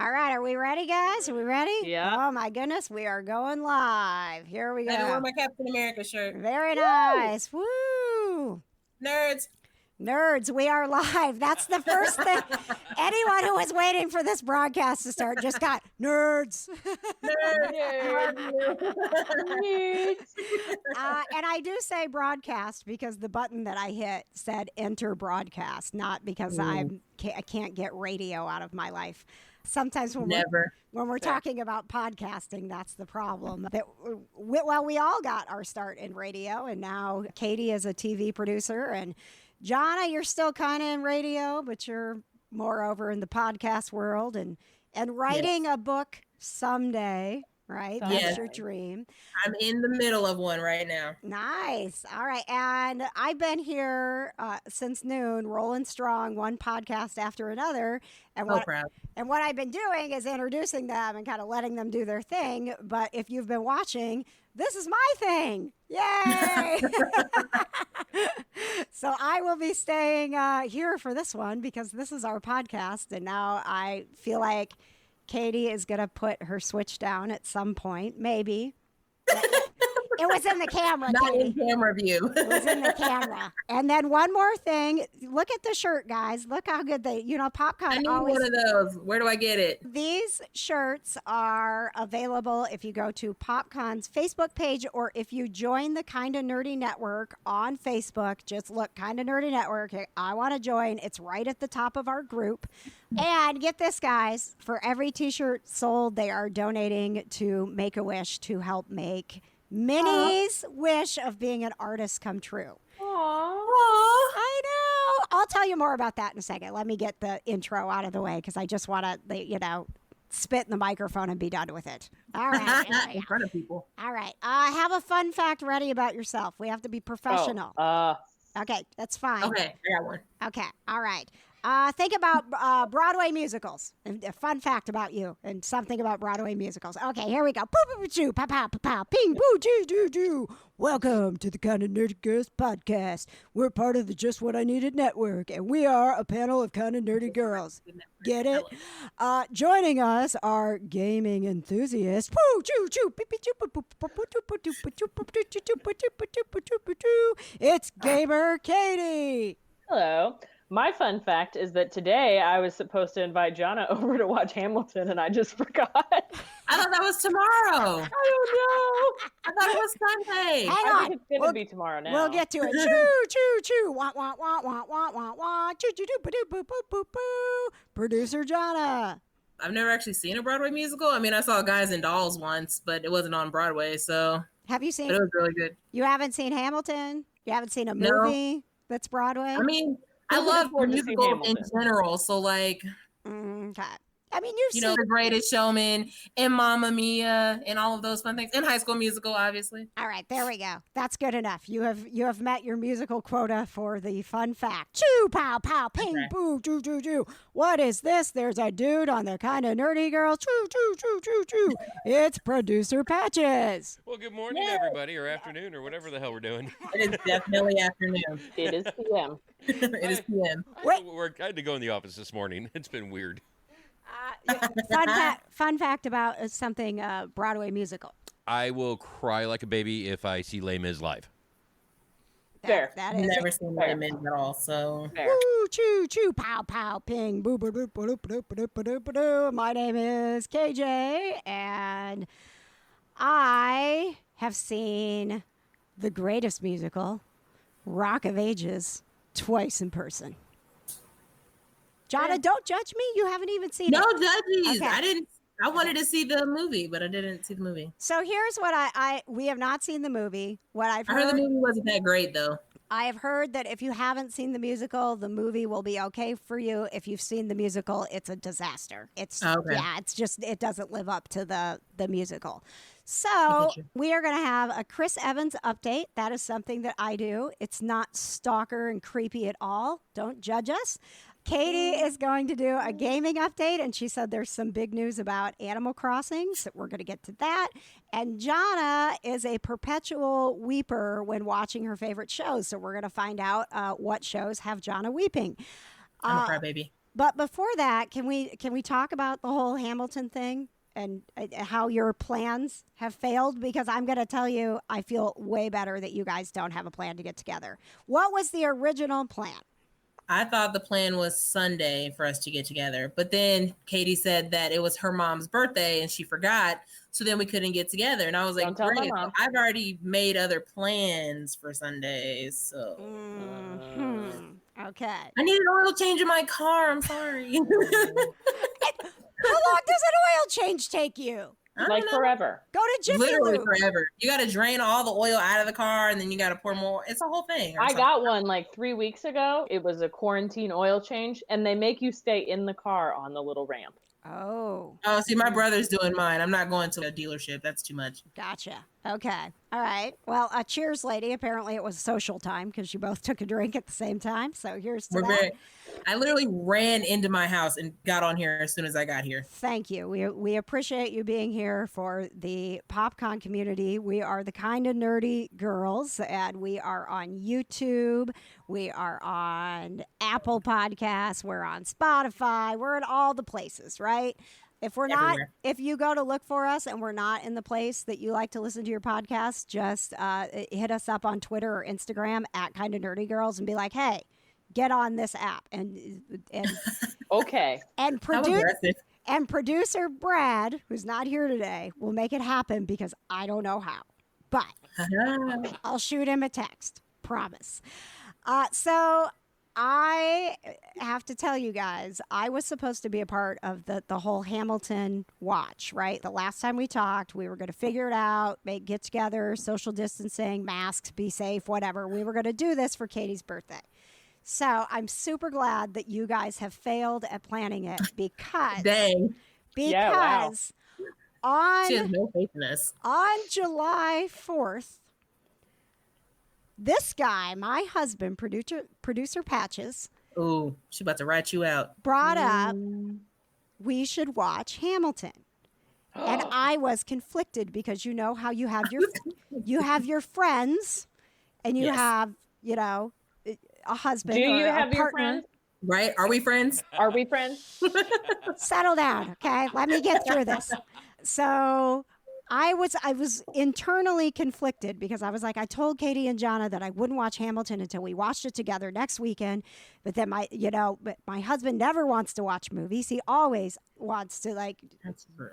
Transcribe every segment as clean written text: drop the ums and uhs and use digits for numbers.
All right, are we ready, guys? Are we ready? Yeah. Oh my goodness, we are going live. Here we go. I wear my Captain America shirt. Very nice. Woo! Nerds. Nerds, we are live. That's the first thing. Anyone who was waiting for this broadcast to start just got nerds. Nerds. And I do say broadcast because the button that I hit said enter broadcast, not because I can't get radio out of my life. Sometimes when we're talking about podcasting, that's the problem. We all got our start in radio, and now Katie is a TV producer, and Jonna, you're still kind of in radio, but you're more over in the podcast world and writing a book someday. Right? That's your dream. I'm in the middle of one right now. Nice. All right. And I've been here since noon, rolling strong, one podcast after another. And what I've been doing is introducing them and kind of letting them do their thing. But if you've been watching, this is my thing. Yay! So I will be staying here for this one because this is our podcast. And now I feel like Katie is going to put her switch down at some point, maybe. It was in the camera. Not in camera view. It was in the camera. And then one more thing. Look at the shirt, guys. Look how good PopCon I need one of those. Where do I get it? These shirts are available if you go to PopCon's Facebook page or if you join the Kinda Nerdy Network on Facebook. Just look, Kinda Nerdy Network. I want to join. It's right at the top of our group. And get this, guys. For every t-shirt sold, they are donating to Make-A-Wish to help make Minnie's wish of being an artist come true. Aww. I know. I'll tell you more about that in a second. Let me get the intro out of the way because I just want to, spit in the microphone and be done with it. All right. In front of people. All right. Have a fun fact ready about yourself. We have to be professional. Okay, that's fine. Okay, I got one. Okay, all right. Think about Broadway musicals. A fun fact about you and something about Broadway musicals. Okay, here we go. Poo-poo-poo-choo, pow-pow, ping, boo, doo-doo-doo. Welcome to the Kinda Nerdy Girls podcast. We're part of the Just What I Needed network, and we are a panel of kinda nerdy girls. Get it? Joining us are gaming enthusiasts. It's Gamer Katie. Hello. My fun fact is that today I was supposed to invite Jonna over to watch Hamilton, and I just forgot. I thought that was tomorrow. I don't know. I thought it was Sunday. Hang I on. think it's going to be tomorrow now. We'll get to it. Choo, choo, choo. Wah, wah, wah, wah, wah, wah, wah. Choo, choo, choo, ba-doo, boo, boo, boo, boo. Producer Jonna. I've never actually seen a Broadway musical. I mean, I saw Guys and Dolls once, but it wasn't on Broadway, so. Have you seen? But it was really good. You haven't seen Hamilton? You haven't seen a movie that's Broadway? I mean, I love musicals in general, so like. Okay. I mean, you've seen The Greatest Showman and Mamma Mia and all of those fun things, and High School Musical, obviously. All right, there we go. That's good enough. You have met your musical quota for the fun fact. Choo, pow, pow, ping, boo, choo, choo, choo. What is this? There's a dude on the Kinda Nerdy Girls. Choo, choo, choo, choo, choo. It's Producer Patches. Well, good morning, everybody, or afternoon, or whatever the hell we're doing. It is definitely afternoon. It is PM. It is PM. I had to go in the office this morning. It's been weird. Fun fact about something Broadway musical. I will cry like a baby if I see Les Mis live. Fair. That I've is never seen Les Mis at all, so. Fair. Woo, choo, choo, pow, pow, ping, boo, boo, boo, boo, boo, boo, boo, boo, boo. My name is KJ, and I have seen the greatest musical, Rock of Ages, twice in person. Jonna, don't judge me. You haven't even seen it. No judges. Okay. I wanted to see the movie, but I didn't see the movie. So here's what we have not seen the movie. What I've heard. I heard the movie wasn't that great, though. I have heard that if you haven't seen the musical, the movie will be okay for you. If you've seen the musical, it's a disaster. It doesn't live up to the musical. So we are going to have a Chris Evans update. That is something that I do. It's not stalker and creepy at all. Don't judge us. Katie is going to do a gaming update, and she said there's some big news about Animal Crossing, so we're going to get to that. And Jonna is a perpetual weeper when watching her favorite shows, so we're going to find out what shows have Jonna weeping. I'm a crybaby. But before that, can we talk about the whole Hamilton thing and how your plans have failed? Because I'm going to tell you, I feel way better that you guys don't have a plan to get together. What was the original plan? I thought the plan was Sunday for us to get together, but then Katie said that it was her mom's birthday and she forgot, so then we couldn't get together. And I was like, Don't tell my great, mom. I've already made other plans for Sundays, so. Okay. I need an oil change in my car. I'm sorry. How long does an oil change take you? Like forever. Go to Jiffy Literally Lube. forever. You got to drain all the oil out of the car, and then you got to pour more. It's a whole thing. I got one like 3 weeks ago. It was a quarantine oil change, and they make you stay in the car on the little ramp. Oh. Oh, see, my brother's doing mine. I'm not going to a dealership. That's too much. Gotcha. Okay. All right. Well, cheers, lady. Apparently it was social time because you both took a drink at the same time. So here's to that. I literally ran into my house and got on here as soon as I got here. Thank you. We appreciate you being here for the PopCon community. We are the Kind of Nerdy Girls, and we are on YouTube. We are on Apple Podcasts. We're on Spotify. We're in all the places, right? If we're not, if you go to look for us and we're not in the place that you like to listen to your podcast, just hit us up on Twitter or Instagram at Kind of Nerdy Girls and be like, hey, get on this app and okay. And producer Brad, who's not here today, will make it happen because I don't know how, but I'll shoot him a text. Promise. So I have to tell you guys, I was supposed to be a part of the whole Hamilton watch, right? The last time we talked, we were going to figure it out, get together, social distancing, masks, be safe, whatever. We were going to do this for Katie's birthday. So I'm super glad that you guys have failed at planning it because, she has no faith in us. On July 4th, this guy, my husband, producer Patches, ooh, she about to rat you out, brought up we should watch Hamilton. And I was conflicted because you know how you have your friends and you have, a husband. Do you or have a your partner. friends? Right? Are we friends? Are we friends? Settle down, okay? Let me get through this. So I was internally conflicted because I was like, I told Katie and Jonna that I wouldn't watch Hamilton until we watched it together next weekend. But then my husband never wants to watch movies. He always wants to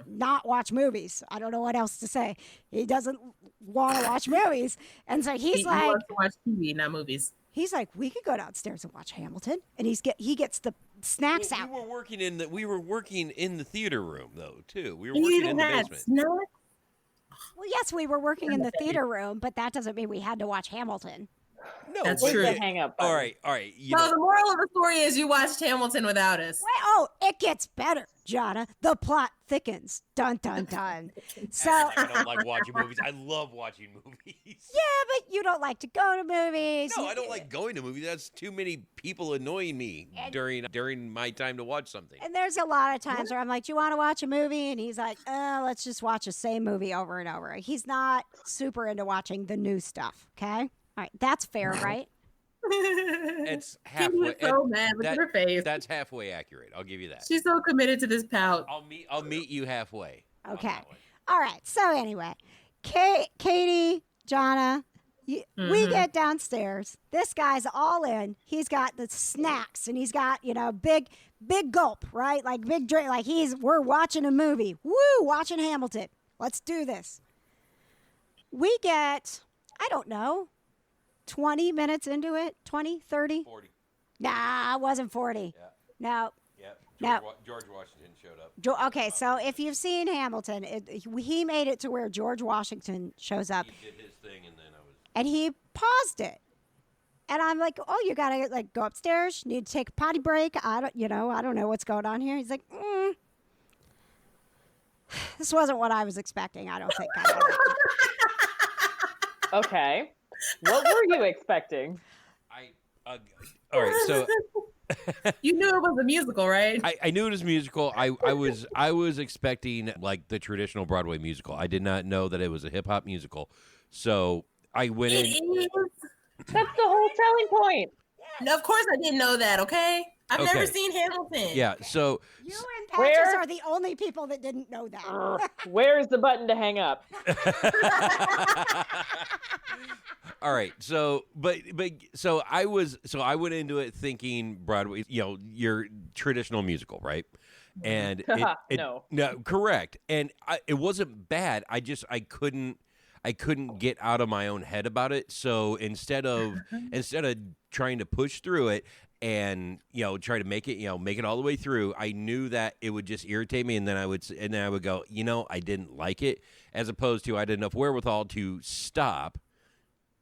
not watch movies. I don't know what else to say. He doesn't want to watch movies. And so he wants to watch TV, not movies. He's like, we could go downstairs and watch Hamilton, and he gets the snacks out. We were working in the theater room though too. We were working in the basement. Well, yes, we were working in the theater room, but that doesn't mean we had to watch Hamilton. No, that's true. Hang up. All right. The moral of the story is you watched Hamilton without us. It gets better, Jonna. The plot thickens. Dun, dun, dun. So I don't like watching movies. I love watching movies. Yeah, but you don't like to go to movies. No, I don't like going to movies. That's too many people annoying me during my time to watch something. And there's a lot of times where I'm like, do you want to watch a movie? And he's like, let's just watch the same movie over and over. He's not super into watching the new stuff, okay? All right, that's fair, right? It's halfway. So mad with her face. That's halfway accurate. I'll give you that. She's so committed to this pout. I'll meet you halfway. Okay. All right. So anyway, Katie, Jonna, we get downstairs. This guy's all in. He's got the snacks and he's got big gulp, right? Like big drink. Like we're watching a movie. Woo! Watching Hamilton. Let's do this. We get, I don't know, 20 minutes into it, 20, 30? 40. Nah, it wasn't 40. Yeah. No. Yeah. George Washington showed up. Okay, so if you've seen Hamilton, he made it to where George Washington shows up. He did his thing, and then And he paused it. And I'm like, oh, you got to go upstairs. You need to take a potty break. I don't know what's going on here. He's like, this wasn't what I was expecting. I don't think. Okay. What were you expecting? All right, so you knew it was a musical, right? I knew it was a musical. I was expecting like the traditional Broadway musical. I did not know that it was a hip hop musical. So I went in. That's the whole selling point. No, of course I didn't know that. Okay. I've never seen Hamilton. Yeah, so you and Patches are the only people that didn't know that. Where's the button to hang up? all right, so I went into it thinking Broadway, your traditional musical, right? And No, correct. And it wasn't bad. I couldn't get out of my own head about it. So instead of trying to push through it and try to make it all the way through, I knew that it would just irritate me, and then I would go, I didn't like it, as opposed to I had enough wherewithal to stop,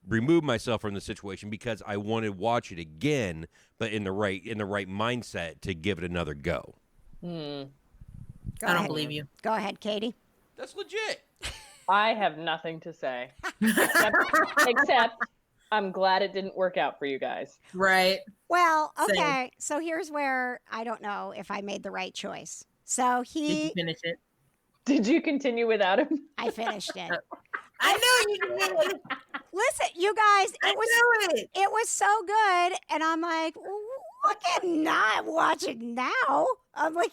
remove myself from the situation because I wanted to watch it again, but in the right mindset to give it another go. I don't believe you. Go ahead, Katie. That's legit. I have nothing to say except I'm glad it didn't work out for you guys. Right. Well, okay. Same. So here's where I don't know if I made the right choice. So Did you finish it? Did you continue without him? I finished it. I know you did. Listen, you guys, it was so good, and I'm like, look at not watching now. I'm like,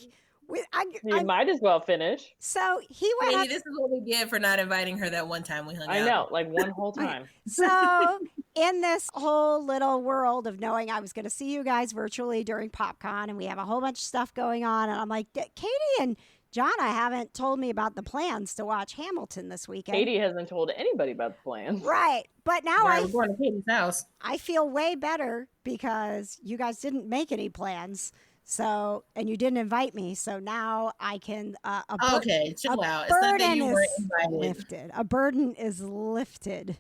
You might as well finish. So he went. Katie, this is what we get for not inviting her that one time we hung out. I know, like one whole time. So in this whole little world of knowing I was going to see you guys virtually during PopCon, and we have a whole bunch of stuff going on, and I'm like, Katie and Jonna haven't told me about the plans to watch Hamilton this weekend. Katie hasn't told anybody about the plans. Right. But now we're going to Katie's house. I feel way better because you guys didn't make any plans. So, and you didn't invite me. So now I can, chill out. It's not that you weren't invited. Lifted. A burden is lifted.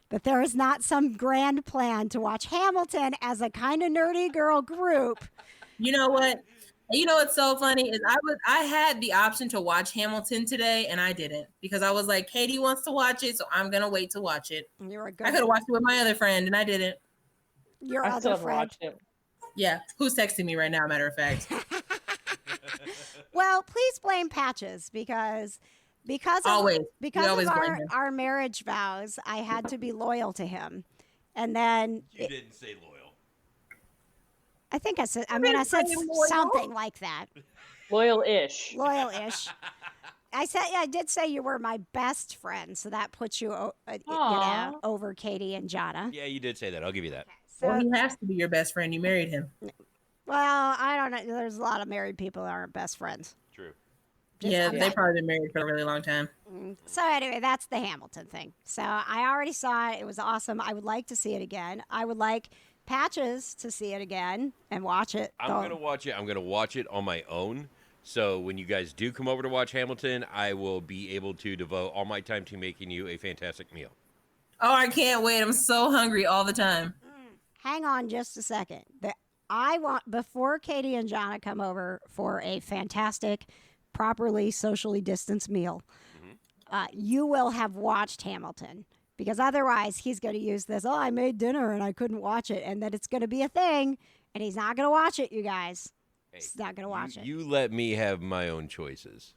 That there is not some grand plan to watch Hamilton as a kind of nerdy girl group. You know what? You know what's so funny is I had the option to watch Hamilton today and I didn't because I was like, Katie wants to watch it, so I'm gonna wait to watch it. You're a good. I could have watched it with my other friend and I didn't. Your other friend. Yeah, who's texting me right now? Matter of fact. Well, please blame Patches because of our marriage vows, I had to be loyal to him, and then you didn't say loyal. I think I said something like that. Loyal-ish. Loyal-ish. I did say you were my best friend, so that puts you over Katie and Jonna. Yeah, you did say that. I'll give you that. Okay, so, well, he has to be your best friend. You married him. Well, I don't know. There's a lot of married people that aren't best friends. True. They've probably been married for a really long time. So anyway, that's the Hamilton thing. So I already saw it. It was awesome. I would like to see it again. I would like Patches to see it again and watch it. I'm going to watch it. I'm going to watch it on my own. So when you guys do come over to watch Hamilton, I will be able to devote all my time to making you a fantastic meal. Oh, I can't wait. I'm so hungry all the time. Hang on just a second. I want, before Katie and Jonna come over for a fantastic, properly socially distanced meal, you will have watched Hamilton. Because otherwise, he's going to use this, I made dinner and I couldn't watch it. And then it's going to be a thing. And he's not going to watch it, you guys. Hey, he's not going to watch it. You let me have my own choices.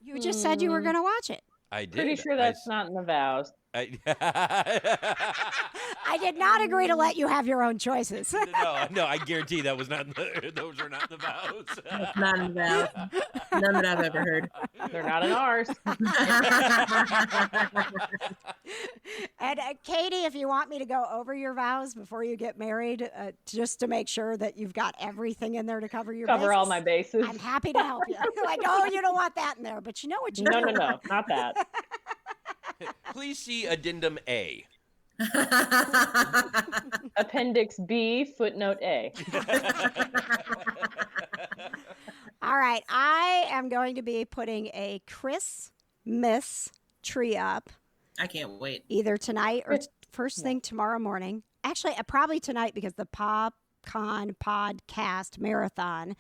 You just said you were going to watch it. I did. Pretty sure that's not in the vows. I did not agree to let you have your own choices. No, I guarantee that was not. Those are not the vows. It's not in the vows. None that I've ever heard. They're not in ours. And Katie, if you want me to go over your vows before you get married, just to make sure that you've got everything in there to cover your bases, all my bases. I'm happy to help you. Like, you don't want that in there, but you know what you No, do. no, not that. Please see Addendum A. Appendix B, footnote A. All right. I am going to be putting a Christmas tree up. I can't wait. Either tonight or first thing tomorrow morning. Actually, probably tonight because the PopCon podcast marathon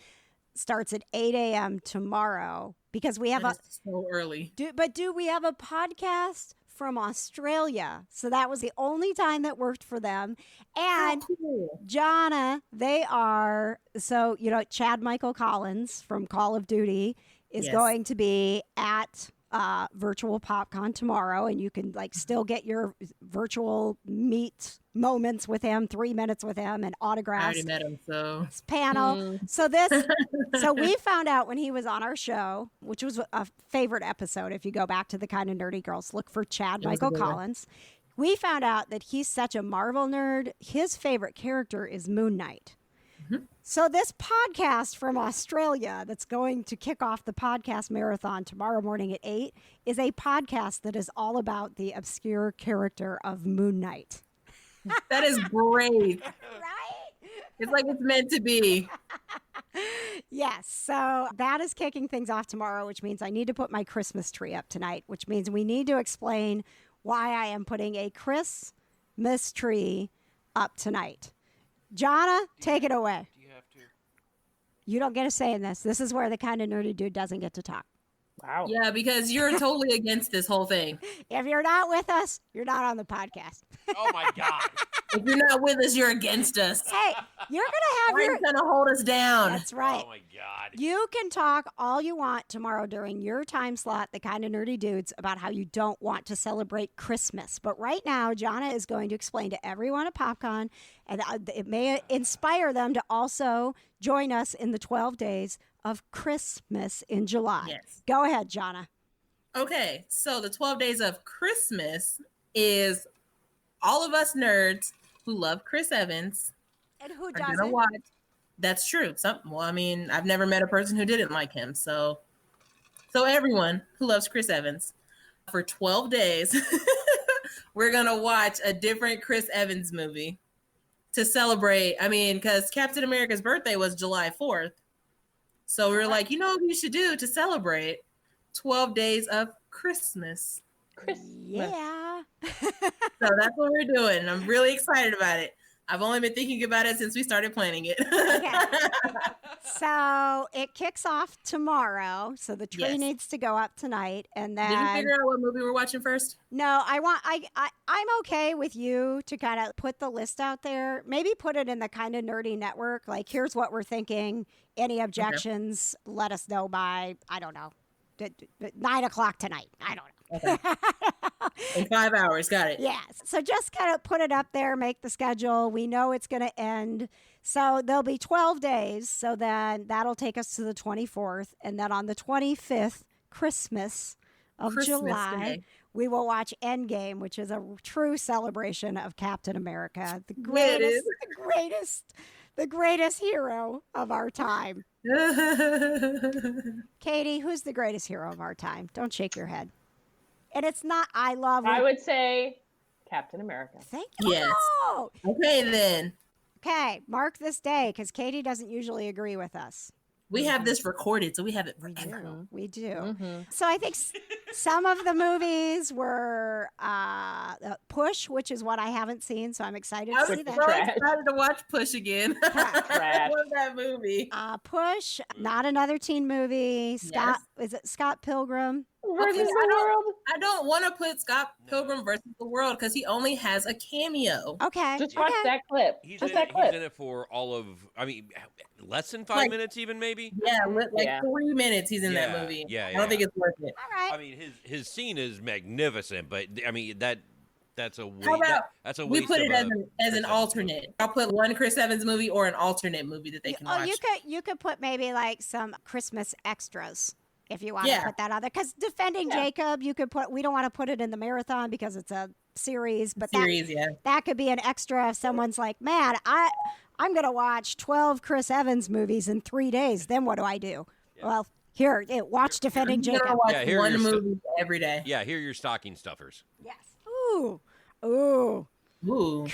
starts at 8 a.m. tomorrow. Because we have so early. Do we have a podcast from Australia? So that was the only time that worked for them. And cool. Jonna, they are, so, Chad Michael Collins from Call of Duty is going to be at virtual PopCon tomorrow. And you can still get your virtual meet moments with him, 3 minutes with him, and I autographs. already met him, so His panel. So we found out when he was on our show, which was a favorite episode. If you go back to the Kind of Nerdy Girls, look for Chad Michael Collins. We found out that he's such a Marvel nerd. His favorite character is Moon Knight. So this podcast from Australia that's going to kick off the podcast marathon tomorrow morning at 8 is a podcast that is all about the obscure character of Moon Knight. that is great. Right? It's like it's meant to be. Yes. So that is kicking things off tomorrow, which means I need to put my Christmas tree up tonight, which means we need to explain why I am putting a Christmas tree up tonight. Jonna, take it away. Do you have to? You don't get a say in this. This is where the Kind of Nerdy Dude doesn't get to talk. Wow. Yeah, because you're totally against this whole thing. If you're not with us, you're not on the podcast. Oh my God. If you're not with us, you're against us. Hey, you're going to have Why are your... you trying to hold us down? That's right. Oh my God. You can talk all you want tomorrow during your time slot, the Kind of Nerdy Dudes, about how you don't want to celebrate Christmas. But right now, Jonna is going to explain to everyone at PopCon, and it may inspire them to also join us in the 12 days of Christmas in July. Yes. Go ahead, Jonna. Okay, so the 12 days of Christmas is all of us nerds who love Chris Evans And who are gonna doesn't? watch. That's true. I've never met a person who didn't like him. So everyone who loves Chris Evans, for 12 days, we're gonna watch a different Chris Evans movie to celebrate. I mean, because Captain America's birthday was July 4th. So we were like, you know what we should do to celebrate 12 days of Christmas. Yeah. So that's what we're doing. And I'm really excited about it. I've only been thinking about it since we started planning it. Okay. So it kicks off tomorrow. So the tree Yes. needs to go up tonight, and then Did you figure out what movie we're watching first? no, I'm okay with you to kind of put the list out there. Maybe put it in the Kind of Nerdy network. Like, here's what we're thinking. Any objections? Let us know by, I don't know, 9 o'clock tonight. I don't know. Okay. In 5 hours. Got it. Yes. So just kind of put it up there, make the schedule. We know it's going to end. So there'll be 12 days. So then that'll take us to the 24th. And then on the 25th, Christmas of July, Day. we will watch Endgame, which is a true celebration of Captain America, the Yeah, it greatest, the greatest hero of our time. Katie, who's the greatest hero of our time? Don't shake your head. And it's not I would say Captain America. Thank you. Yes. Oh! Okay, then. Okay, mark this day because Katie doesn't usually agree with us. We have this recorded, so we have it We forever. do. We do. Mm-hmm. So I think some of the movies were Push, which is what I haven't seen, so I'm excited I to was see so that. excited to watch Push again. Trash. I love that movie. Push, not another teen movie. Scott, is it Scott Pilgrim? Versus Okay, the world. I don't want to put Scott Pilgrim versus the World because he only has a cameo. Okay. Just watch that clip. He's Just in, that clip. he's in it for all of, less than 5 minutes even, maybe? Yeah, like Yeah. 3 minutes he's in Yeah, that movie. yeah, I don't think it's worth it. All right. I mean, his scene is magnificent, but, that's a waste. How about That's a we waste put it of as a an Chris Evans alternate. movie. I'll put one Chris Evans movie or an alternate movie that they can watch. You could put maybe like some Christmas extras if you want to Yeah. put that on there. Because Defending Jacob, you could put. We don't want to put it in the marathon because it's a series, but Series, that could be an extra if someone's like, man, I'm gonna watch 12 Chris Evans movies in 3 days. Then what do I do? Yeah. Well, here, watch Defending You're Jacob. gonna watch Yeah, here one you're movie every day. Yeah, here are your stocking stuffers. Yes. Ooh. Ooh.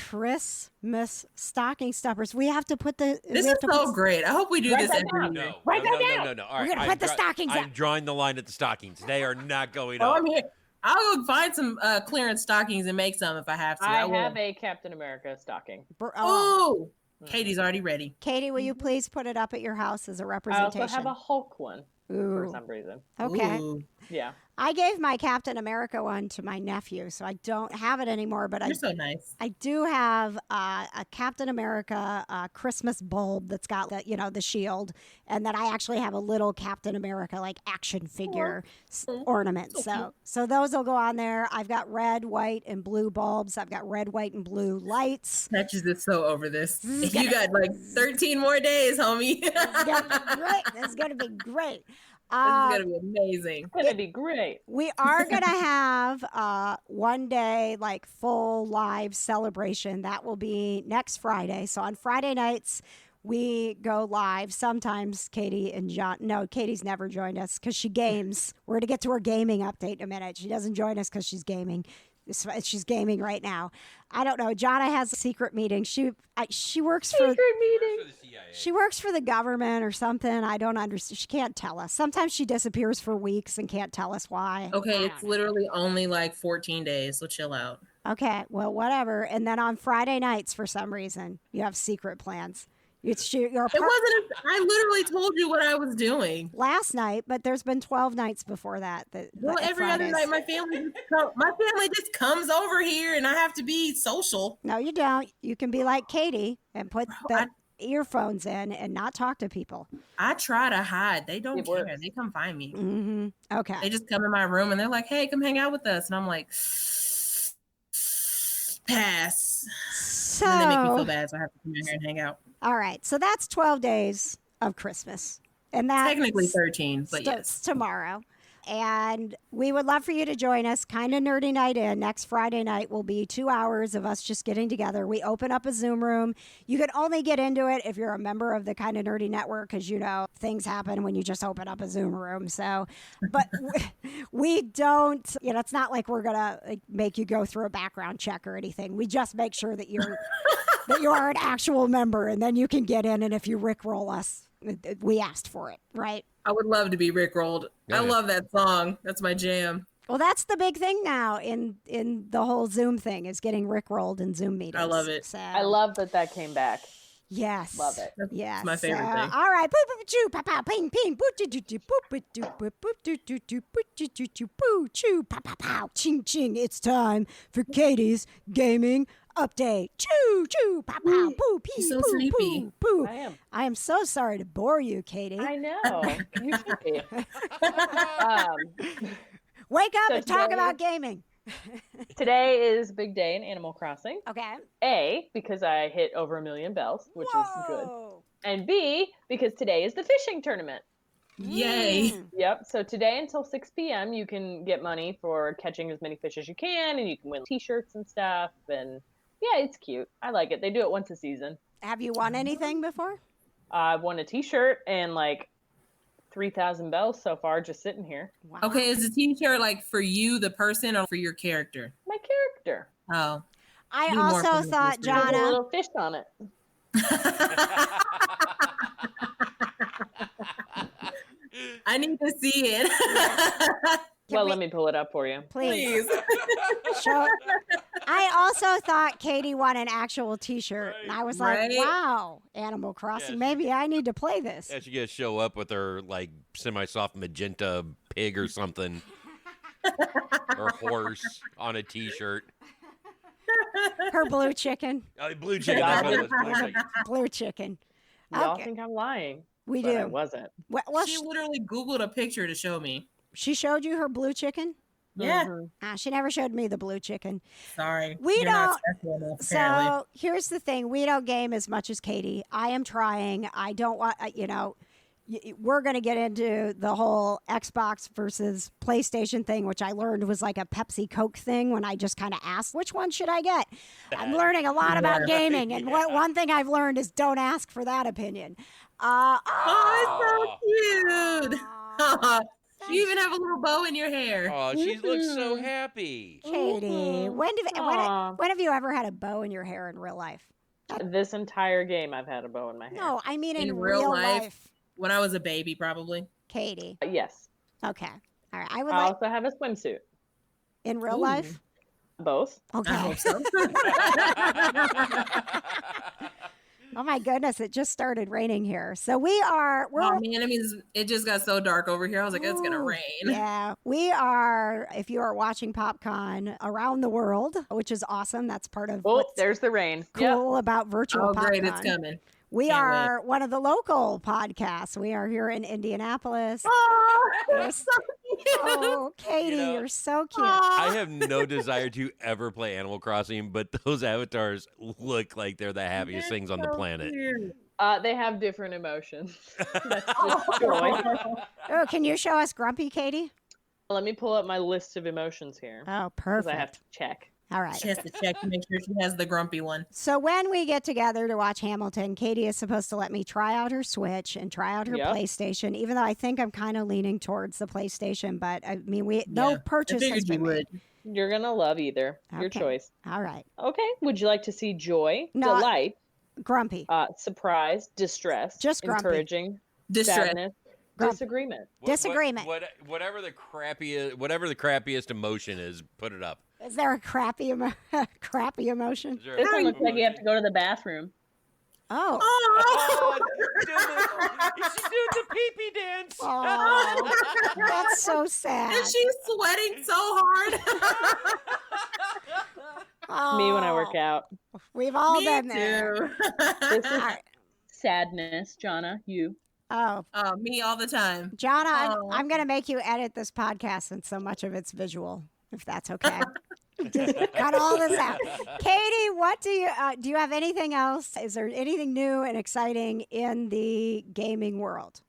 Christmas stocking stuffers. We have to put the. This we is have to so put- great. I hope we do Write this that every down. year. No, Write no, that no, down. no, no. All We're right, gonna put the stockings I'm up. drawing the line at the stockings. They are not going Oh, up. I'm here. I'll go find some clearance stockings and make some if I have to. I will. have a Captain America stocking. Oh. Ooh, Katie's already ready. Katie, will you please put it up at your house as a I representation? also have a Hulk one for Ooh. some reason. Okay. Ooh. Yeah. I gave my Captain America one to my nephew, so I don't have it anymore. But You're so nice. I do have a Captain America Christmas bulb that's got the shield, and then I actually have a little Captain America like action figure ornament. So those will go on there. I've got red, white, and blue bulbs. I've got red, white, and blue lights. Patches is so over this. You got like 13 more days, homie. It's gonna be great. This is going to be amazing. It's going to be great. We are going to have one day, like, full live celebration. That will be next Friday. So on Friday nights, we go live. Sometimes Katie and John, no, Katie's never joined us because she games. We're going to get to her gaming update in a minute. She doesn't join us because she's gaming. She's gaming right now. I don't know. Jonna has a secret meeting. She works for secret meeting. She works for the government or something. I don't understand. She can't tell us. Sometimes she disappears for weeks and can't tell us why. Okay, it's literally only like 14 days, so chill out. Okay, well, whatever. And then on Friday nights, for some reason, you have secret plans. It wasn't. I literally told you what I was doing last night, but there's been 12 nights before that. Well, every other night, my family just comes over here, and I have to be social. No, you don't. You can be like Katie and put earphones in and not talk to people. I try to hide. They don't care. They come find me. Mm-hmm. Okay. They just come in my room and they're like, "Hey, come hang out with us," and I'm like, "Pass." So and then they make me feel bad, so I have to come in here and hang out. All right, so that's 12 days of Christmas. And that's technically 13, but yes. Tomorrow. And we would love for you to join us. Kind of Nerdy Night In. Next Friday night will be 2 hours of us just getting together. We open up a Zoom room. You can only get into it if you're a member of the Kind of Nerdy Network because, things happen when you just open up a Zoom room. So, but we don't, it's not like we're going to make you go through a background check or anything. We just make sure that you're that you are an actual member, and then you can get in. And if you Rickroll us, we asked for it, right? I would love to be Rickrolled. Yeah. I love that song. That's my jam. Well, that's the big thing now in the whole Zoom thing is getting Rickrolled in Zoom meetings. I love it. So, I love that came back. Yes. Love it. Yes. It's my favorite thing. All right. Boop, boop, choo, pow, pow, ping, ping. Boop, doo, doo, doo, boop, boop, doo, boop, boop, doo, doo, doo, boop, doo, doo, doo, boo, choo, pow, pow, pow, ching, ching. It's time for Katie's gaming update. Choo, choo, pow, pow, poo, pee, so poo, sleepy. poo, poo. I am. So sorry to bore you, Katie. I know. You should be. Wake up So and talk today- about gaming. Today is a big day in Animal Crossing. Okay. A, because I hit over 1 million bells, which is good. Whoa. And B, because today is the fishing tournament. Yay. Yep. So today until 6 p.m. you can get money for catching as many fish as you can, and you can win t-shirts and stuff. And yeah, it's cute. I like it. They do it once a season. Have you won anything before? I've won a t-shirt and like 3,000 bells so far just sitting here. Wow. Okay, is the t-shirt like for you, the person, or for your character? My character. Oh. I Need more also from thought, this There's a Jonna, little fish on it. I need to see it. Well, let me pull it up for you. please. Show. I also thought Katie won an actual T-shirt, and I was like, Right. "Wow, Animal Crossing. Maybe I need to play this." Yeah, she gonna show up with her like semi-soft magenta pig or something, or horse on a T-shirt. Her blue chicken. Blue chicken. That's what it was, blue chicken. Blue chicken. Y'all Okay. think I'm lying. We But I do. wasn't. Well, She literally Googled a picture to show me. she showed you her blue chicken. Yeah. Mhm. She never showed me the blue chicken. Sorry. We You're not don't- special enough, apparently. So here's the thing: we don't game as much as Katie. I am trying. I don't want. We're going to get into the whole Xbox versus PlayStation thing, which I learned was like a Pepsi Coke thing when I just kind of asked, which one should I get? I'm learning a lot about gaming. And one thing I've learned is don't ask for that opinion. Oh, it's so cute. Aw, You even have a little bow in your hair. Oh, she looks so happy. Katie, when Aw. have you ever had a bow in your hair in real life? This entire game, I've had a bow in my hair. No, I mean in In real real life. life? When I was a baby, probably. Katie. Yes. Okay. All right. I would I like also have a swimsuit. in real Ooh. Both. Okay. I hope so. Oh my goodness, it just started raining here. So we're oh man, it means it just got so dark over here. I was like, it's gonna rain. Yeah, we are, if you are watching PopCon around the world, which is awesome. That's part of what's there's the rain. cool about virtual PopCon. Great, it's coming. We Can't are one of the local podcasts. We are here in Indianapolis. Oh, Yes. so cute. Oh, Katie, you're so cute. I have no desire to ever play Animal Crossing, but those avatars look like they're the happiest things on the planet. Cute. They have different emotions. That's just joy. Oh, can you show us Grumpy, Katie? Let me pull up my list of emotions here. Oh, Because perfect. I have to check. All right. She has to check to make sure she has the grumpy one. So when we get together to watch Hamilton, Katie is supposed to let me try out her Switch and try out her PlayStation, even though I think I'm kind of leaning towards the PlayStation. But I mean, no purchase has been made. You're going to love either. Your Okay. choice. All right. Okay. Would you like to see joy, No, delight, Grumpy. surprise, distress, Just grumpy. Encouraging, Distress. sadness, Grumpy. disagreement? Disagreement. Whatever the crappiest emotion is, put it up. Is there a crappy emotion? Is there This a one looks like you emotion? have to go to the bathroom. Oh. Oh, she's doing the pee-pee dance. Oh, that's so sad. And she's sweating so hard. Oh, Me when I work out. We've all Me been there. too. This is All right. sadness, Jonna. You. Oh, Oh, me all the time. Jonna, Oh. I'm going to make you edit this podcast since so much of it's visual, if that's okay. Just cut all this out. Katie, what do you have anything else? Is there anything new and exciting in the gaming world?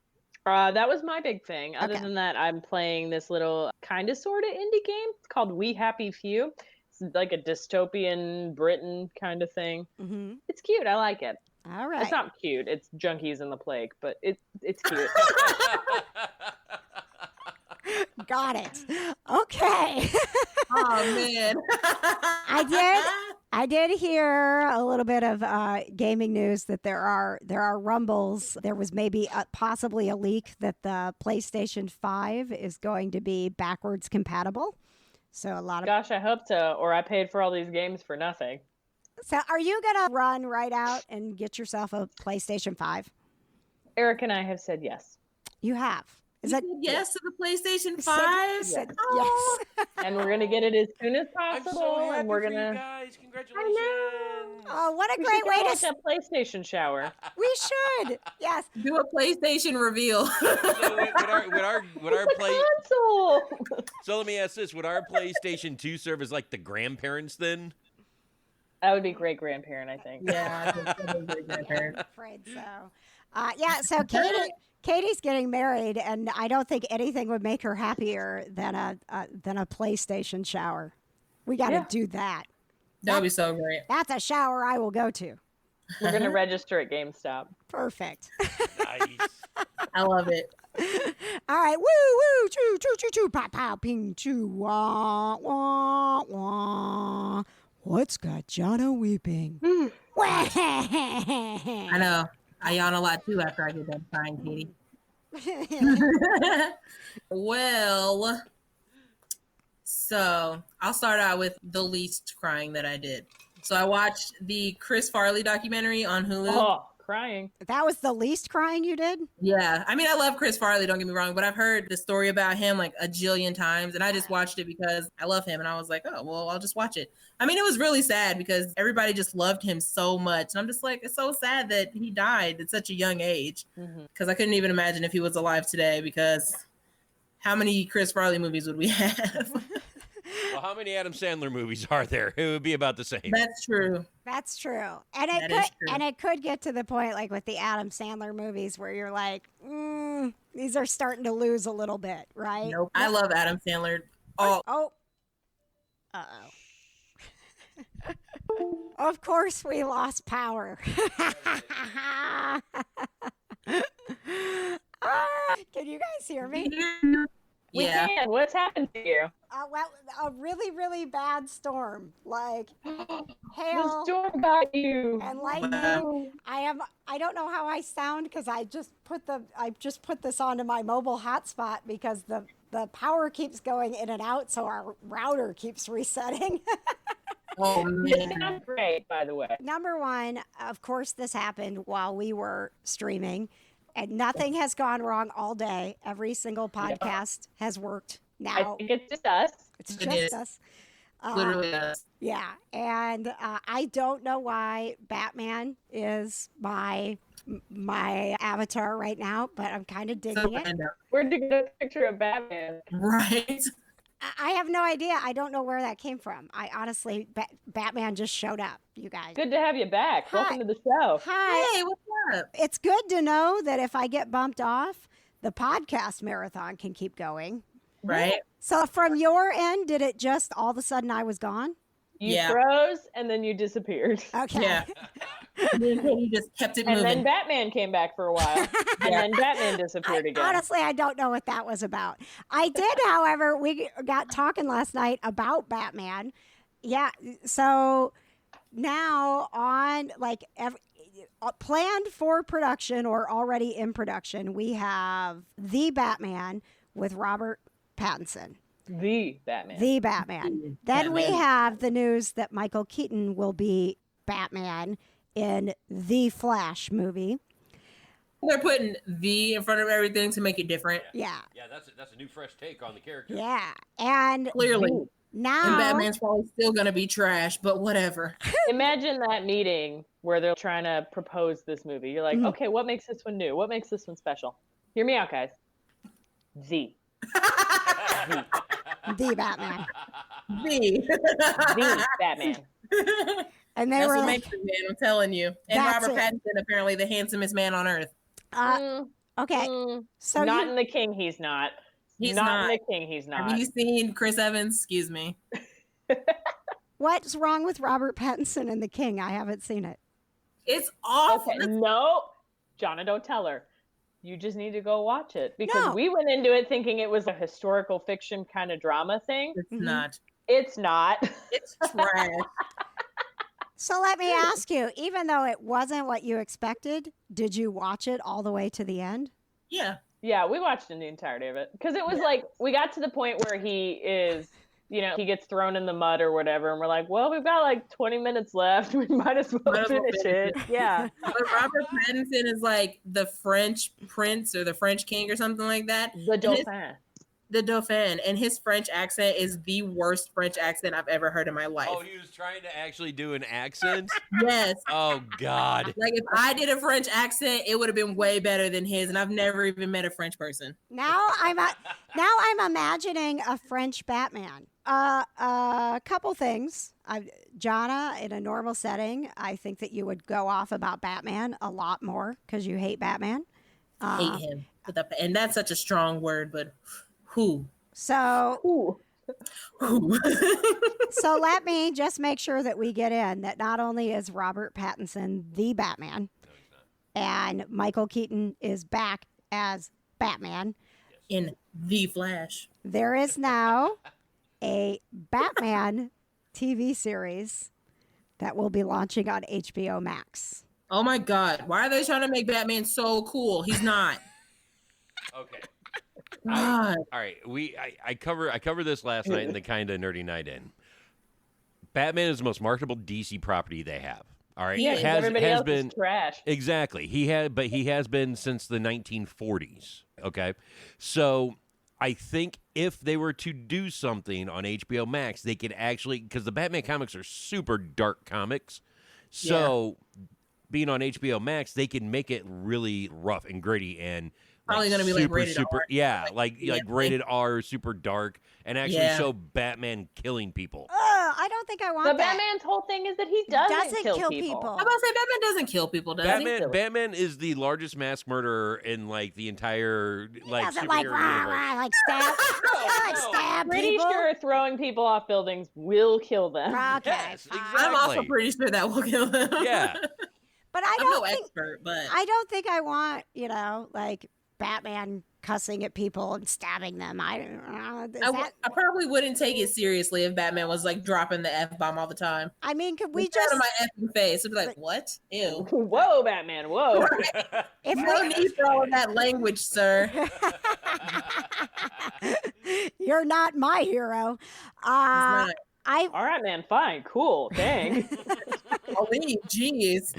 That was my big thing. Other Okay. than that, I'm playing this little kind of sort of indie game. It's called We Happy Few. It's like a dystopian Britain kind of thing. Mm-hmm. It's cute. I like it. All right. It's not cute. It's Junkies and the Plague, but it's cute. Got it. Okay. Oh man. I did hear a little bit of gaming news that there are rumbles. There was maybe possibly a leak that the PlayStation 5 is going to be backwards compatible. So a lot of Gosh, I hope so. Or I paid for all these games for nothing. So are you gonna run right out and get yourself a PlayStation 5? Eric and I have said yes. You have. Is that yes to the PlayStation you 5? said Oh. yes. And we're gonna get it as soon as I'm possible. so happy and we're for you gonna guys. Congratulations. Oh, what a we great should go way watch to a PlayStation shower. we should. Yes. Do a PlayStation reveal. So would our play? Console. So let me ask this: would our PlayStation 2 serve as like the grandparents then? That would be great grandparent, I think. Yeah, I think that was a great grandparent. Afraid so. Yeah, so Katie's getting married, and I don't think anything would make her happier than a PlayStation shower. We got to do that. That would be so great. That's a shower I will go to. We're gonna register at GameStop. Perfect. Nice. I love it. All right, woo woo, choo choo choo choo, pow pow, ping choo, wah wah wah. What's got Jonna weeping? I know. I yawn a lot too after I get done crying, Katie. Well, so I'll start out with the least crying that I did. So I watched the Chris Farley documentary on Hulu. Oh, crying. That was the least crying you did? Yeah. I mean, I love Chris Farley, don't get me wrong, but I've heard the story about him like a jillion times, and I just watched it because I love him, and I was like, oh, well, I'll just watch it. I mean, it was really sad because everybody just loved him so much, and I'm just like, it's so sad that he died at such a young age, because I couldn't even imagine if he was alive today, because how many Chris Farley movies would we have? Well, how many Adam Sandler movies are there? It would be about the same. That's true. That's true. And That is true. and it could get to the point like with the Adam Sandler movies where you're like, these are starting to lose a little bit, right? Nope. I love Adam Sandler. Oh, Oh. Uh-oh. Of course we lost power. Can you guys hear me? We yeah. can. What's happened to you? Well, a really, really bad storm, like The hail storm got you. and lightning. Wow. I don't know how I sound because I just put this onto my mobile hotspot because the power keeps going in and out, so our router keeps resetting. Oh This man. sounds great, by the way. Number one, of course, this happened while we were streaming, and nothing has gone wrong all day. Every single podcast has worked I now. think it's just us. It's It just is. us. Literally us. Yeah, and I don't know why Batman is my avatar right now, but I'm kind of So digging it. random. Where'd you get a picture of Batman? Right. I have no idea. I don't know where that came from. I honestly, Batman just showed up, you guys. Good to have you back. Hi. Welcome to the show. Hi. Hey, what's up? It's good to know that if I get bumped off, the podcast marathon can keep going. Right. So from your end, did it just all of a sudden I was gone? You Yeah. froze and then you disappeared. Okay. Yeah. And then you just kept it And moving. then Batman came back for a while. And then Batman disappeared again. Honestly, I don't know what that was about. I did, however, we got talking last night about Batman. Yeah. So now on planned for production or already in production, we have The Batman with Robert Pattinson. The Batman. The Batman. Then we have the news that Michael Keaton will be Batman in The Flash movie. They're putting "the" in front of everything to make it different. Yeah. Yeah, that's a new fresh take on the character. Yeah. And Clearly. now And Batman's probably still gonna be trash, but whatever. Imagine that meeting where they're trying to propose this movie. You're like, Mhm. okay, what makes this one new? What makes this one special? Hear me out, guys. The The Batman. The Batman. And they That's were what like, makes it, man. I'm telling you. And That's Robert it. Pattinson, apparently the handsomest man on earth. okay. So not you- in The King, he's not. He's not not. in The King, he's not. Have you seen Chris Evans? Excuse me. what's wrong with Robert Pattinson and the King? I haven't seen it. It's awful. Okay, no, Jonna, don't tell her. You just need to go watch it because No. we went into it thinking it was a historical fiction kind of drama thing. It's Mhm. not. It's not. It's trash. So let me ask you, even though it wasn't what you expected, did you watch it all the way to the end? Yeah. Yeah, we watched in the entirety of it because it was like we got to the point where he is, he gets thrown in the mud or whatever, and we're like, well, we've got like 20 minutes left. We might as well finish it. Yeah. But Robert Pattinson is like the French prince or the French king or something like that. The And his- Dauphin. The Dauphin. And his French accent is the worst French accent I've ever heard in my life. Oh, he was trying to actually do an accent? Yes. Oh, God. Like if I did a French accent, it would have been way better than his. And I've never even met a French person. Now I'm imagining a French Batman. A couple things. Jonna, in a normal setting, I think that you would go off about Batman a lot more because you hate Batman. Hate him. And that's such a strong word, but who? So Ooh. Who? So let me just make sure that we get in that not only is Robert Pattinson the Batman, and Michael Keaton is back as Batman, In The Flash. there is now a Batman TV series that will be launching on HBO Max. Oh my God. Why are they trying to make Batman so cool? He's not. Okay. God. All right, I covered this last night in the kind of nerdy night in. Batman is the most marketable DC property they have. All right, Yeah, everybody else is trash. Exactly. He has been since the 1940s. Okay, so I think if they were to do something on HBO Max, they could actually, because the Batman comics are super dark comics, so being on HBO Max, they can make it really rough and gritty and Probably gonna be like rated R. Yeah, like rated R, super dark, and actually show Batman killing people. I don't think I want But that. Batman's whole thing is that he doesn't kill people. I'm about to say Batman doesn't kill people, does he? Batman is the largest mass murderer in like the entire like Doesn't superhero like rah, universe. rah, like stab, like stab Pretty people. sure throwing people off buildings will kill them. Okay, Yes, fine. exactly. I'm also pretty sure that will kill him. Yeah. But I I'm don't no think expert, but I don't think I want like Batman cussing at people and stabbing them. I probably wouldn't take it seriously if Batman was like dropping the F-bomb all the time. I mean, could we It's just out of my effing face. I'd be like, what? Ew. Whoa, Batman, whoa. if No need for all of that language, sir. You're not my hero. It's not. All right, man. Fine. Cool. Dang. I'll leave. Jeez.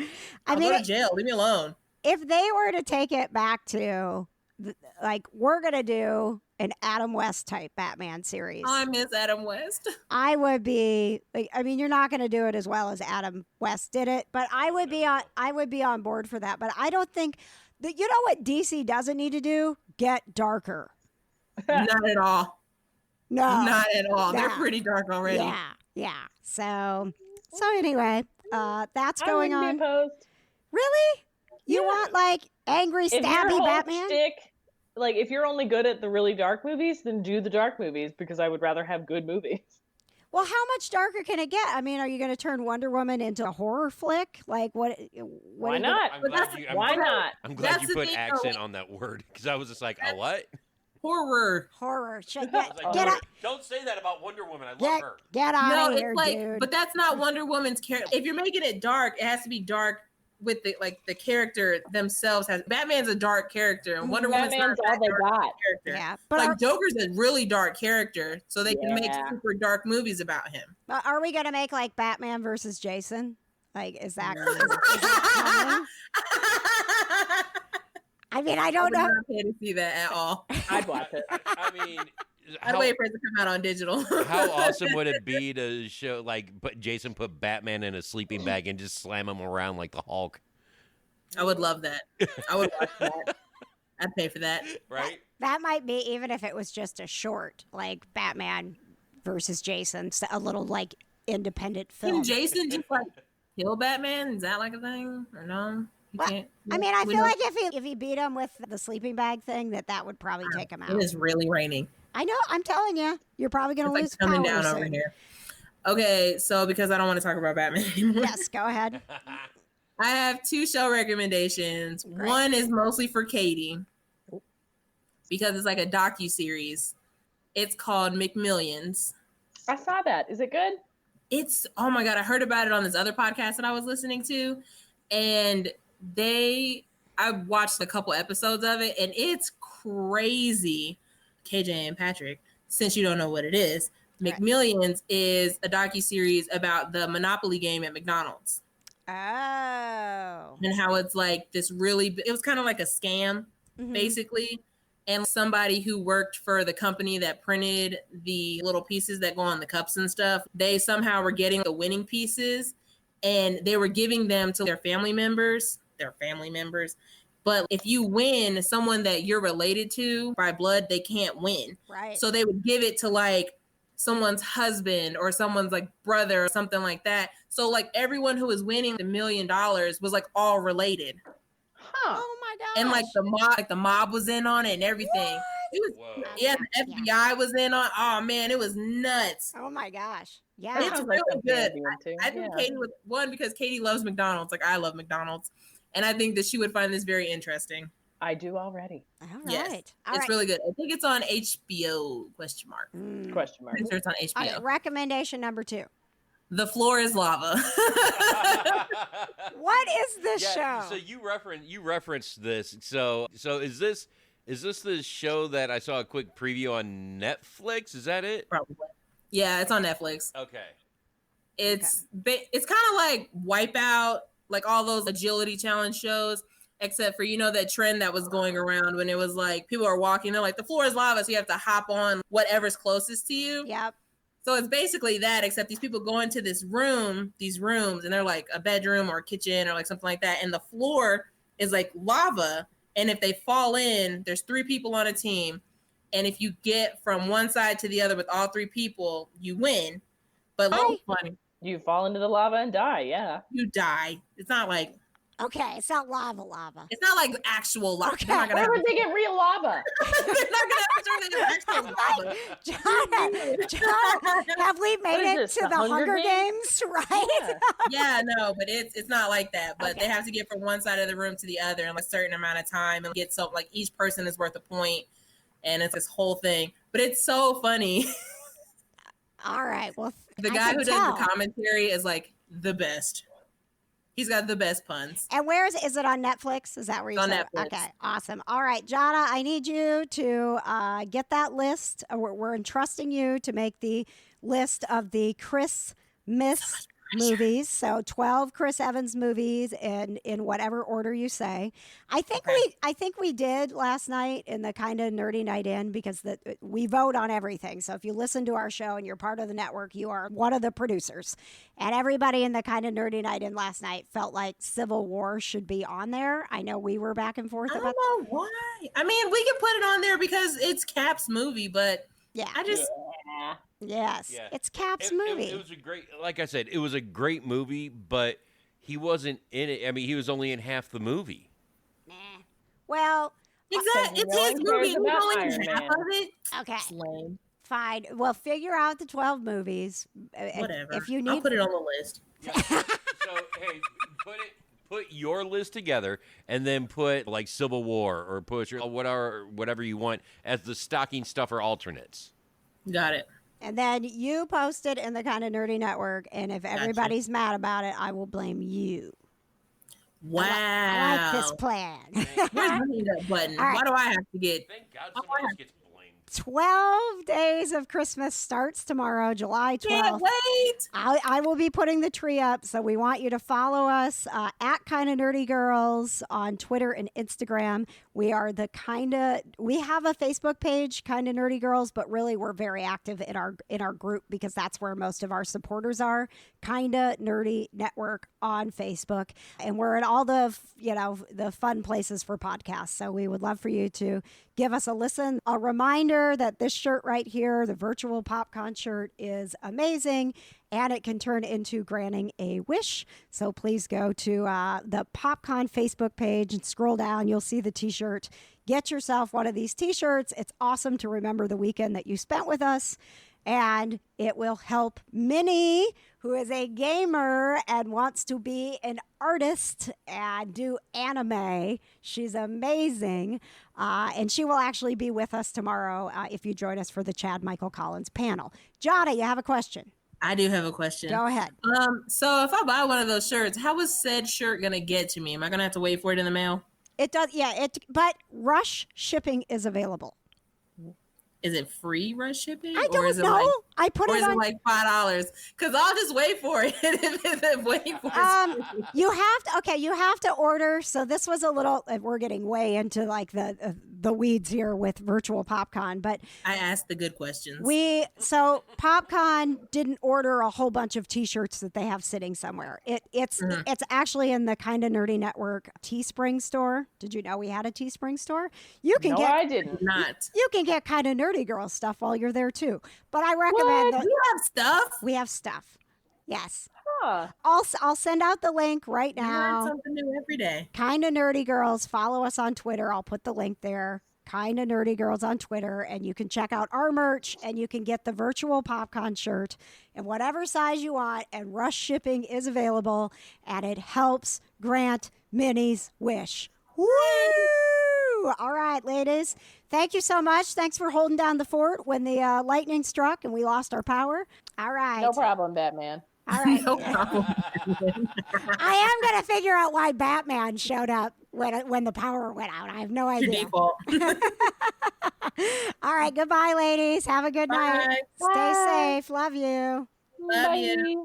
I'll go to jail. Leave me alone. If they were to take it back to, like, we're going to do an Adam West type Batman series. I miss Adam West. I would be, like, I mean, you're not going to do it as well as Adam West did it, but I would be on board for that. But I don't think that, you know what DC doesn't need to do? Get darker. Not at all. No. Not at all. No. They're pretty dark already. Yeah. So anyway, that's going on. Be opposed. Really? You want like angry, stabby Batman? Like, if you're only good at the really dark movies, then do the dark movies, because I would rather have good movies. Well, how much darker can it get? I mean, are you going to turn Wonder Woman into a horror flick? Like, what Why not? Why not? I'm glad you put accent on that word, because I was just like, a what? Horror. Get out. Don't say that about Wonder Woman. I love her. Get out of here, dude. But that's not Wonder Woman's character. If you're making it dark, it has to be dark with the character themselves. Batman's a dark character, and Wonder Woman's not all they got. Character. Yeah, but like Joker's a really dark character, so they can make super dark movies about him. Are we gonna make like Batman versus Jason? Like, is that coming? I mean, I don't know. I'm not pay to see that at all. I'd watch it. I mean, I'd wait for it to come out on digital. How awesome would it be to show, like, Jason put Batman in a sleeping bag and just slam him around like the Hulk? I would love that. I would watch that. I'd pay for that. Right? That might be, even if it was just a short, like Batman versus Jason, a little like independent film. Can Jason just like kill Batman? Is that like a thing or no? Well, I mean, I feel like if he beat him with the sleeping bag thing, that would probably take him out. It is really raining. I know. I'm telling you, you're probably going to lose coming power down soon. over here. Okay, so because I don't want to talk about Batman anymore. Yes, go ahead. I have 2 show recommendations. Great. One is mostly for Katie because it's like a docu-series. It's called McMillions. I saw that. Is it good? It's, oh my God, I heard about it on this other podcast that I was listening to, and I watched a couple episodes of it, and it's crazy. KJ and Patrick, since you don't know what it is, McMillions is a docuseries about the Monopoly game at McDonald's. Oh. And how it's like this it was kind of like a scam, basically. And somebody who worked for the company that printed the little pieces that go on the cups and stuff, they somehow were getting the winning pieces and they were giving them to their family members. But if you win someone that you're related to by blood, they can't win. Right. So they would give it to like someone's husband or someone's like brother or something like that. So like everyone who was winning the $1 million was like all related. Huh. Oh my gosh. And like the mob was in on it and everything. What? It was, yeah, the FBI was in on. Oh man, it was nuts. Oh my gosh. Yeah. It's really good. I think Katie was one because Katie loves McDonald's. Like I love McDonald's. And I think that she would find this very interesting. I do already. All right. Yes, it's really good. I think it's on HBO, question mark. Question mark. I'm sure it's on HBO. Okay, recommendation number 2. The Floor is Lava. What is this show? So you referenced this. So is this the show that I saw a quick preview on Netflix? Is that it? Probably. Yeah, it's on Netflix. Okay. It's kind of like Wipeout, like all those agility challenge shows, except for, that trend that was going around when it was like people are walking, they're like, the floor is lava, so you have to hop on whatever's closest to you. Yep. So it's basically that, except these people go into these rooms, and they're like a bedroom or a kitchen or like something like that. And the floor is like lava. And if they fall in, there's 3 people on a team. And if you get from one side to the other with all 3 people, you win. But funny. You fall into the lava and die, yeah. You die. It's not like... Okay, it's not lava. It's not like actual lava. Okay. Where would they get real lava? They're not going to have actual lava. John, have we made it to the Hunger Games, right? Yeah, no, but it's not like that. But they have to get from one side of the room to the other in like a certain amount of time and get so like each person is worth a point, and it's this whole thing. But it's so funny. All right. Well, the guy who does the commentary is like the best. He's got the best puns. And is it on Netflix? Is that where you on said? Netflix. Okay, awesome. All right, Jana, I need you to get that list. We're entrusting you to make the list of the Chris Miss movies. So 12 Chris Evans movies in whatever order you say. I think we did last night in the kind of nerdy night in, because we vote on everything. So if you listen to our show and you're part of the network, you are one of the producers. And everybody in the kind of nerdy night in last night felt like Civil War should be on there. I know we were back and forth about I don't know why. I mean, we can put it on there because it's Cap's movie, but I just Yes, it's Cap's movie. It was a great, like I said, it was a great movie, but he wasn't in it. I mean, he was only in half the movie. Nah. Well, exactly, it's his movie. He's only in half of it. Okay, Lame. Fine. Well, figure out the 12 movies. Whatever. If you need, I'll put it on the list. Yeah. So hey, put your list together, and then put like Civil War or Push or whatever you want as the stocking stuffer alternates. Got it. And then you post it in the kind of nerdy network, and if everybody's mad about it, I will blame you. Wow. I like this plan. Where's the hang up button? Right. Why do I have to get? Thank God somebody else gets blamed. 12 Days of Christmas starts tomorrow, July 12th. Can't wait. I will be putting the tree up, so we want you to follow us at Kinda Nerdy Girls on Twitter and Instagram. We have a Facebook page, Kinda Nerdy Girls, but really we're very active in our group because that's where most of our supporters are. Kinda Nerdy Network on Facebook, and we're in all the fun places for podcasts. So we would love for you to give us a listen. A reminder that this shirt right here, the virtual PopCon shirt, is amazing, and it can turn into granting a wish. So please go to the PopCon Facebook page and scroll down. You'll see the t-shirt. Get yourself one of these t-shirts. It's awesome to remember the weekend that you spent with us, and it will help Minnie, who is a gamer and wants to be an artist and do anime. She's amazing. And she will actually be with us tomorrow if you join us for the Chad Michael Collins panel. Jada, you have a question? I do have a question. Go ahead. So if I buy one of those shirts, how is said shirt going to get to me? Am I going to have to wait for it in the mail? It does, yeah. But rush shipping is available. Is it free rush shipping? I don't know. I put it on. Or is it like $5? Because I'll just wait for it. You have to order. So this was a little. We're getting way into like the weeds here with virtual PopCon, but I asked the good questions. So PopCon didn't order a whole bunch of T-shirts that they have sitting somewhere. It's actually in the Kinda Nerdy Network Teespring store. Did you know we had a Teespring store? I didn't. You can get Kinda Nerdy Girl stuff while you're there too. But I recommend that you have stuff. we have stuff. Yes. Huh. I'll send out the link right You learn now. something new every day. Kinda Nerdy Girls. Follow us on Twitter. I'll put the link there. Kinda Nerdy Girls on Twitter, and you can check out our merch, and you can get the virtual PopCon shirt in whatever size you want, and rush shipping is available, and it helps grant Minnie's wish. Woo! All right, ladies. Thank you so much. Thanks for holding down the fort when the lightning struck and we lost our power. All right. No problem, Batman. All right. No problem. I am going to figure out why Batman showed up when the power went out. I have no idea. Your default. All right. Goodbye, ladies. Have a good night. Bye. Stay safe. Love you. Love you. Bye.